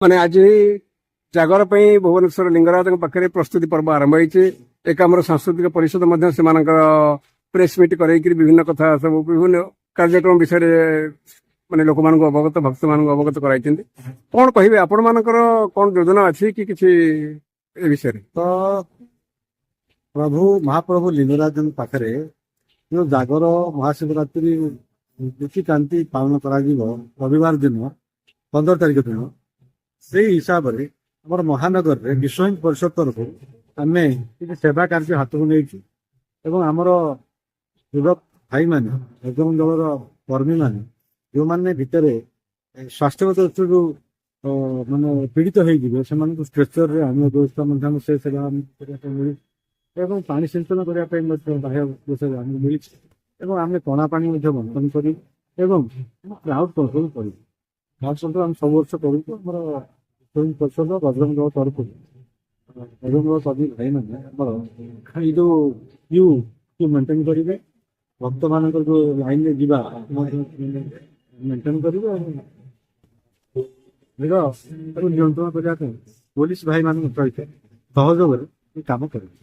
ମାନେ ଆଜି ଜାଗର ପାଇଁ ଭୁବନେଶ୍ୱର ଲିଙ୍ଗରାଜଙ୍କ ପାଖରେ ପ୍ରସ୍ତୁତି ପର୍ବ ଆରମ୍ଭ ହୋଇଛି। ଏକ ଆମର ସାଂସ୍କୃତିକ ପରିଷଦ ମଧ୍ୟ ସେମାନଙ୍କର ପ୍ରେସ୍ ମିଟ୍ କରାଇକି ବିଭିନ୍ନ କଥା ସବୁ ବିଭିନ୍ନ କାର୍ଯ୍ୟକ୍ରମ ବିଷୟରେ ମାନେ ଲୋକମାନଙ୍କୁ ଅବଗତ ଭକ୍ତମାନଙ୍କୁ ଅବଗତ କରାଇଛନ୍ତି। କଣ କହିବେ ଆପଣମାନଙ୍କର କଣ ଯୋଜନା ଅଛି କି କିଛି ଏ ବିଷୟରେ? ତ ପ୍ରଭୁ ମହାପ୍ରଭୁ ଲିଙ୍ଗରାଜଙ୍କ ପାଖରେ ଯେଉଁ ଜାଗର ମହାଶିବରାତ୍ରି ନୀତିକାନ୍ତି ପାଳନ କରାଯିବ ରବିବାର ଦିନ 15 ତାରିଖ ଦିନ, ସେଇ ହିସାବରେ ଆମର ମହାନଗରରେ ବିଶ୍ୱ ହିନ୍ଦୁ ପରିଷଦ ତରଫରୁ ଆମେ କିଛି ସେବା କାର୍ଯ୍ୟ ହାତକୁ ନେଇଛୁ ଏବଂ ଆମର ଯୁବକ ଭାଇମାନେ ଏବଂ ଦଳର କର୍ମୀମାନେ ଯେଉଁମାନେ ଭିତରେ ସ୍ୱାସ୍ଥ୍ୟଗତ ଦୃଷ୍ଟିରୁ ମାନେ ପୀଡ଼ିତ ହେଇଯିବେ ସେମାନଙ୍କୁ ଷ୍ଟ୍ରେଚରରେ ଆଣିବା ବ୍ୟବସ୍ଥା ମଧ୍ୟ ଆମେ ସେ ସେବା କରିବା ପାଇଁ ମିଳିଛି ଏବଂ ପାଣି ସିଞ୍ଚନ କରିବା ପାଇଁ ମଧ୍ୟ ବାହ୍ୟ ଦେଶରେ ଆମକୁ ମିଳିଛି ଏବଂ ଆମେ କଣା ପାଣି ମଧ୍ୟ ବଣ୍ଟନ କରିବୁ ଏବଂ କ୍ରାଉଡ୍ କଣ୍ଟ୍ରୋଲ କରିବୁ। କ୍ରାଉଡ୍ କଣ୍ଟ୍ରୋଲ ଆମେ ସବୁ ବର୍ଷ କରୁଛୁ। ଆମର ପରିଷଦ ବଜରଙ୍ଗ ଦଳ ତରଫରୁ ବଜରଙ୍ଗ ଦଳ କର୍ମୀ ଭାଇମାନେ ଆମର ଏଇ ଯେଉଁ କ୍ୟୁ ମେଣ୍ଟେନ୍ କରିବେ, ଭକ୍ତମାନଙ୍କର ଯେଉଁ ଲାଇନରେ ଯିବା ମେଣ୍ଟେନ୍ କରିବେ ଏବଂ ତାକୁ ନିୟନ୍ତ୍ରଣ କରିବା ପାଇଁ ପୋଲିସ ଭାଇମାନଙ୍କ ସହିତ ସହଯୋଗରେ କାମ କରିବେ।